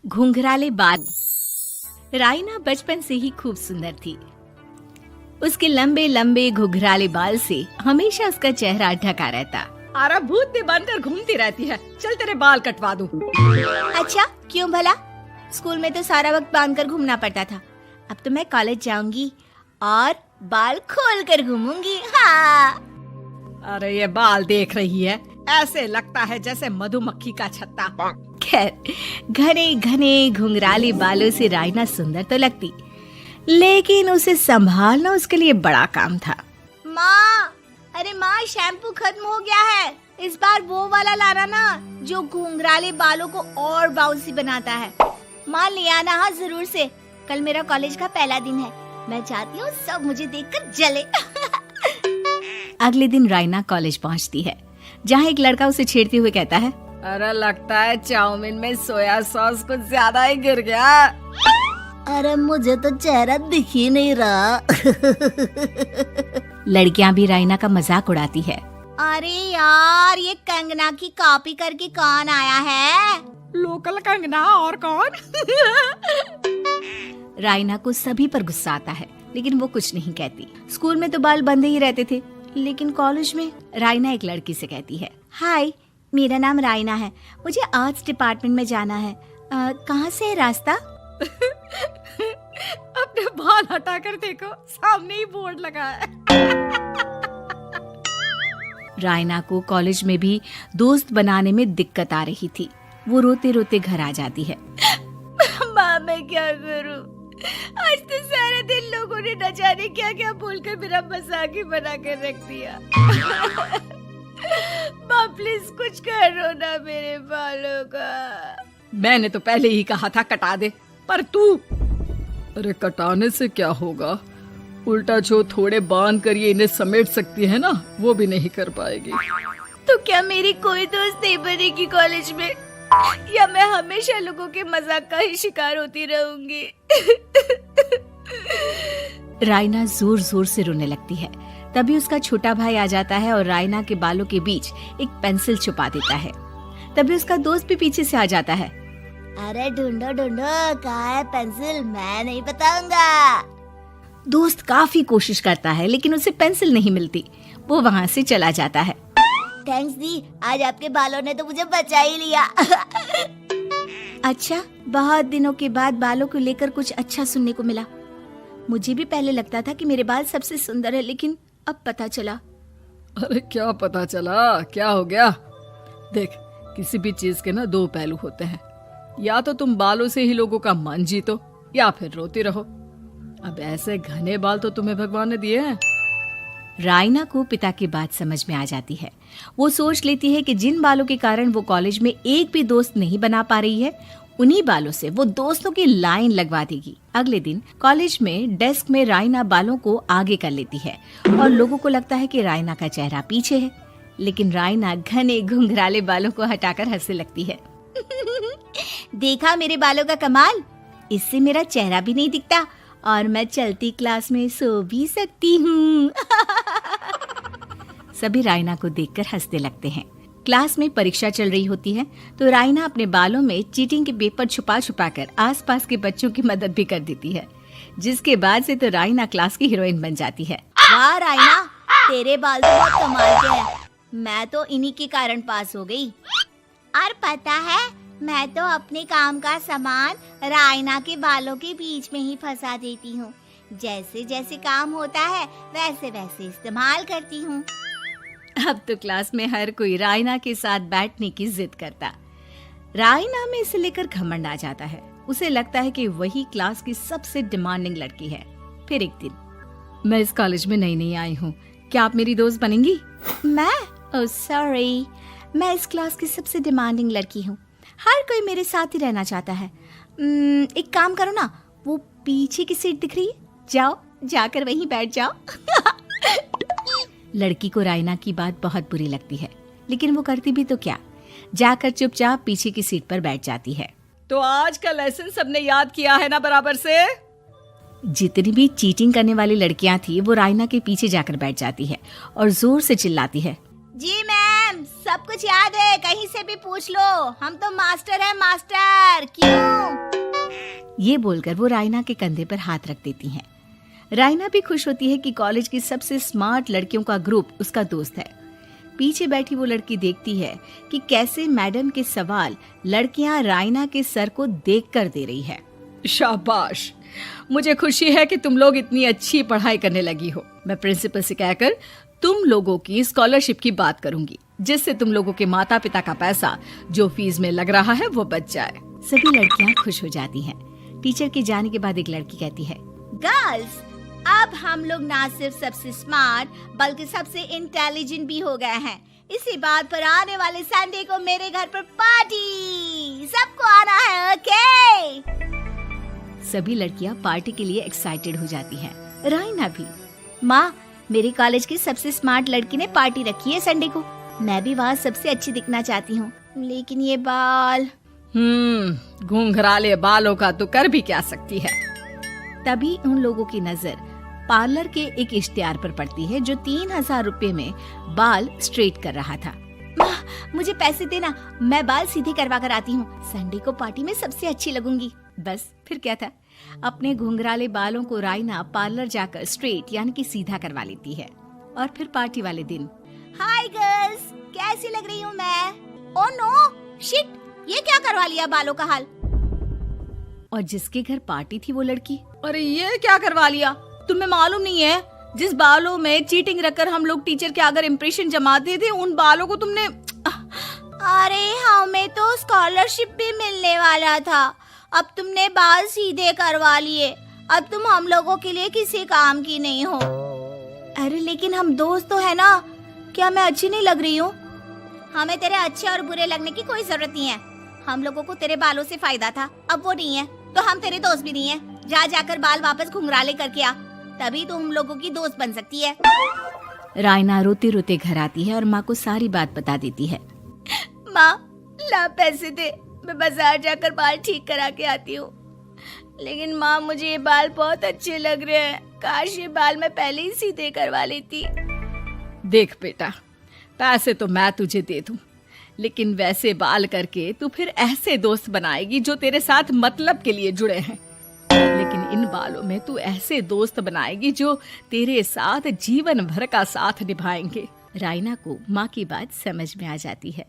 घुंघराले बाल। राइना बचपन से ही खूब सुंदर थी। उसके लंबे लंबे घुंघराले बाल से हमेशा उसका चेहरा ढका रहता। अरे भूत ने बनकर घूमती रहती है, चल तेरे बाल कटवा दूं। अच्छा, क्यों भला? स्कूल में तो सारा वक्त बांधकर घूमना पड़ता था। अब तो मैं कॉलेज जाऊंगी और बाल खोल कर घूमूंगी। हाँ। अरे ये बाल देख रही है, ऐसे लगता है जैसे मधुमक्खी का छत्ता। खैर, घने घने घुंघराले बालों से राइना सुंदर तो लगती, लेकिन उसे संभालना उसके लिए बड़ा काम था। माँ, अरे माँ, शैम्पू खत्म हो गया है। इस बार वो वाला लाना ना, जो घुंघराले बालों को और बाउंसी बनाता है। माँ ले आना, हाँ जरूर से। कल मेरा कॉलेज का पहला दिन है, मैं चाहती हूँ सब मुझे देखकर जले। अगले दिन राइना कॉलेज पहुँचती है, जहाँ एक लड़का उसे छेड़ते हुए कहता है, अरे लगता है चाउमीन में सोया सॉस कुछ ज्यादा ही गिर गया। अरे मुझे तो चेहरा दिख ही नहीं रहा। लड़कियां भी राइना का मजाक उड़ाती है। अरे यार, ये कंगना की कॉपी करके कौन आया है? लोकल कंगना और कौन? राइना को सभी पर गुस्सा आता है, लेकिन वो कुछ नहीं कहती। स्कूल में तो बाल बंधे ही रहते थे, लेकिन कॉलेज में राइना एक लड़की से कहती है, हाय, मेरा नाम राइना है, मुझे आर्ट्स डिपार्टमेंट में जाना है। कहाँ से है रास्ता? अपने बाल हटा कर देखो, सामने ही बोर्ड लगा है। राइना को कॉलेज में भी दोस्त बनाने में दिक्कत आ रही थी। वो रोते रोते घर आ जाती है। माँ, मैं क्या करूं? आज तो सारे दिन लोगों ने न जाने क्या क्या बोलकर मेरा मजाक ही बना कर रख दिया। माँ प्लीज कुछ करो ना मेरे बालों का। मैंने तो पहले ही कहा था कटा दे, पर तू। अरे कटाने से क्या होगा, उल्टा जो थोड़े बांध कर ये इन्हें समेट सकती है ना, वो भी नहीं कर पाएगी। तो क्या मेरी कोई दोस्त नहीं बनेगी कॉलेज में, या मैं हमेशा लोगों के मजाक का ही शिकार होती रहूंगी? राइना जोर जोर से रोने लगती है। तभी उसका छोटा भाई आ जाता है और राइना के बालों के बीच एक पेंसिल छुपा देता है। तभी उसका दोस्त भी पीछे से आ जाता है। अरे ढूंढो ढूंढो, कहाँ है पेंसिल, मैं नहीं बताऊंगा। दोस्त काफी कोशिश करता है, लेकिन उसे पेंसिल नहीं मिलती। वो वहाँ से चला जाता है। थैंक्स दी, आज आपके बालों ने तो मुझे बचा ही लिया। अच्छा, बहुत दिनों के बाद बालों को लेकर कुछ अच्छा सुनने को मिला। मुझे भी पहले लगता था कि मेरे बाल सबसे सुंदर है, लेकिन अब पता चला। अरे क्या पता चला, क्या हो गया? देख, किसी भी चीज के ना दो पहलू होते हैं। या तो तुम बालों से ही लोगों का मन जीतो, या फिर रोती रहो। अब ऐसे घने बाल तो तुम्हें भगवान ने दिए हैं। राइना को पिता की बात समझ में आ जाती है। वो सोच लेती है कि जिन बालों के कारण वो कॉलेज में एक भी दोस्त नहीं बना पा रही है, उन्हीं बालों से वो दोस्तों की लाइन लगवा देगी। अगले दिन कॉलेज में डेस्क में राइना बालों को आगे कर लेती है और लोगों को लगता है कि राइना का चेहरा पीछे है, लेकिन राइना घने घुंघराले बालों को हटाकर हंसने लगती है। देखा मेरे बालों का कमाल, इससे मेरा चेहरा भी नहीं दिखता और मैं चलती क्लास में सो भी सकती हूँ। सभी राइना को देखकर हंसने लगते हैं। क्लास में परीक्षा चल रही होती है, तो राइना अपने बालों में चीटिंग के पेपर छुपा छुपा कर आसपास के बच्चों की मदद भी कर देती है, जिसके बाद से तो राइना क्लास की हीरोइन बन जाती है। वाह राइना, तेरे बाल तो बहुत कमाल के हैं। मैं तो इन्हीं के कारण पास हो गई। और पता है, मैं तो अपने काम का सामान राइना के बालों के बीच में ही फंसा देती हूँ। जैसे जैसे काम होता है वैसे वैसे इस्तेमाल करती हूँ। अब तो क्लास में हर कोई राइना के साथ बैठने की जिद करता। राइना में इसे लेकर घमंड आ जाता है। उसे लगता है कि वही क्लास की सबसे डिमांडिंग लड़की है। फिर एक दिन, मैं इस कॉलेज में नई नई आई हूँ, क्या आप मेरी दोस्त बनेंगी? मैं? ओह सॉरी, मैं इस क्लास की सबसे डिमांडिंग लड़की हूँ। हर कोई मेरे साथ ही रहना चाहता है। एक काम करो ना, वो पीछे की सीट दिख रही है, जाओ जाकर वहीं बैठ जाओ। लड़की को राइना की बात बहुत बुरी लगती है, लेकिन वो करती भी तो क्या, जाकर चुपचाप पीछे की सीट पर बैठ जाती है। तो आज का लेसन सबने याद किया है ना बराबर से? जितनी भी चीटिंग करने वाली लड़कियां थी, वो राइना के पीछे जाकर बैठ जाती है और जोर से चिल्लाती है, जी मैम, सब कुछ याद है, कहीं से भी पूछ लो, हम तो मास्टर हैं मास्टर। क्यों? ये बोलकर वो रायना के कंधे पर हाथ रख देती हैं। रायना भी खुश होती है कि कॉलेज की सबसे स्मार्ट लड़कियों का ग्रुप उसका दोस्त है। पीछे बैठी वो लड़की देखती है कि कैसे मैडम के सवाल लड़कियां रायना के सर को देखकर दे रही है। शाबाश, मुझे खुशी है कि तुम लोग इतनी अच्छी पढ़ाई करने लगी हो। मैं प्रिंसिपल से कहकर तुम लोगों की स्कॉलरशिप की बात करूंगी, जिससे तुम लोगों के माता पिता का पैसा जो फीस में लग रहा है वो बच जाए। सभी लड़कियां खुश हो जाती हैं। टीचर के जाने के बाद एक लड़की कहती है, गर्ल्स, अब हम लोग ना सिर्फ सबसे स्मार्ट बल्कि सबसे इंटेलिजेंट भी हो गए हैं। इसी बात पर आने वाले संडे को मेरे घर पर पार्टी, सबको आना है, ओके? सभी लड़कियां पार्टी के लिए एक्साइटेड हो जाती हैं। रायना भी। माँ, मेरे कॉलेज की सबसे स्मार्ट लड़की ने पार्टी रखी है संडे को। मैं भी वहाँ सबसे अच्छी दिखना चाहती हूँ, लेकिन ये बाल। घुंघराले बालों का तो कर भी क्या सकती है। तभी उन लोगों की नजर पार्लर के एक इश्तिहार पर पड़ती है जो 3000 रुपए में बाल स्ट्रेट कर रहा था। माँ, मुझे पैसे देना, मैं बाल सीधे करवा कर आती हूँ। संडे को पार्टी में सबसे अच्छी लगूंगी। बस फिर क्या था, अपने घुंघराले बालों को रायना पार्लर जाकर स्ट्रेट यानी कि सीधा करवा लेती है। और फिर पार्टी वाले दिन, हाय गर्ल्स, कैसी लग रही हूँ मैं? ओह नो, शिट, ये क्या करवा लिया बालों का हाल? और जिसके घर पार्टी थी वो लड़की, अरे ये क्या करवा लिया? तुम्हें मालूम नहीं है, जिस बालों में चीटिंग रखकर हम लोग टीचर के अगर इम्प्रेशन जमाते थे, उन बालों को तुमने। अरे हमें तो स्कॉलरशिप भी मिलने वाला था, अब तुमने बाल सीधे करवा लिए। अब तुम हम लोगों के लिए किसी काम की नहीं हो। अरे लेकिन हम दोस्त तो है ना, क्या मैं अच्छी नहीं लग रही हूँ? हमें तेरे अच्छे और बुरे लगने की कोई जरूरत नहीं है। हम लोगों को तेरे बालों से फायदा था, अब वो नहीं है तो हम तेरे दोस्त भी नहीं है। जा जाकर बाल वापस घुंघराले करके आ, तभी तो हम लोगों की दोस्त बन सकती है। रायना रोते रोते घर आती है और माँ को सारी बात बता देती है। माँ, ला पैसे दे, मैं बाजार जाकर बाल ठीक करा के आती हूँ। लेकिन माँ, मुझे ये बाल बहुत अच्छे लग रहे हैं, काश ये बाल मैं पहले ही सीधे करवा लेती। देख बेटा, पैसे तो मैं तुझे दे दूं, लेकिन वैसे बाल करके तू फिर ऐसे दोस्त बनाएगी जो तेरे साथ मतलब के लिए जुड़े हैं। लेकिन इन बालों में तू ऐसे दोस्त बनाएगी जो तेरे साथ जीवन भर का साथ निभाएंगे। रायना को माँ की बात समझ में आ जाती है।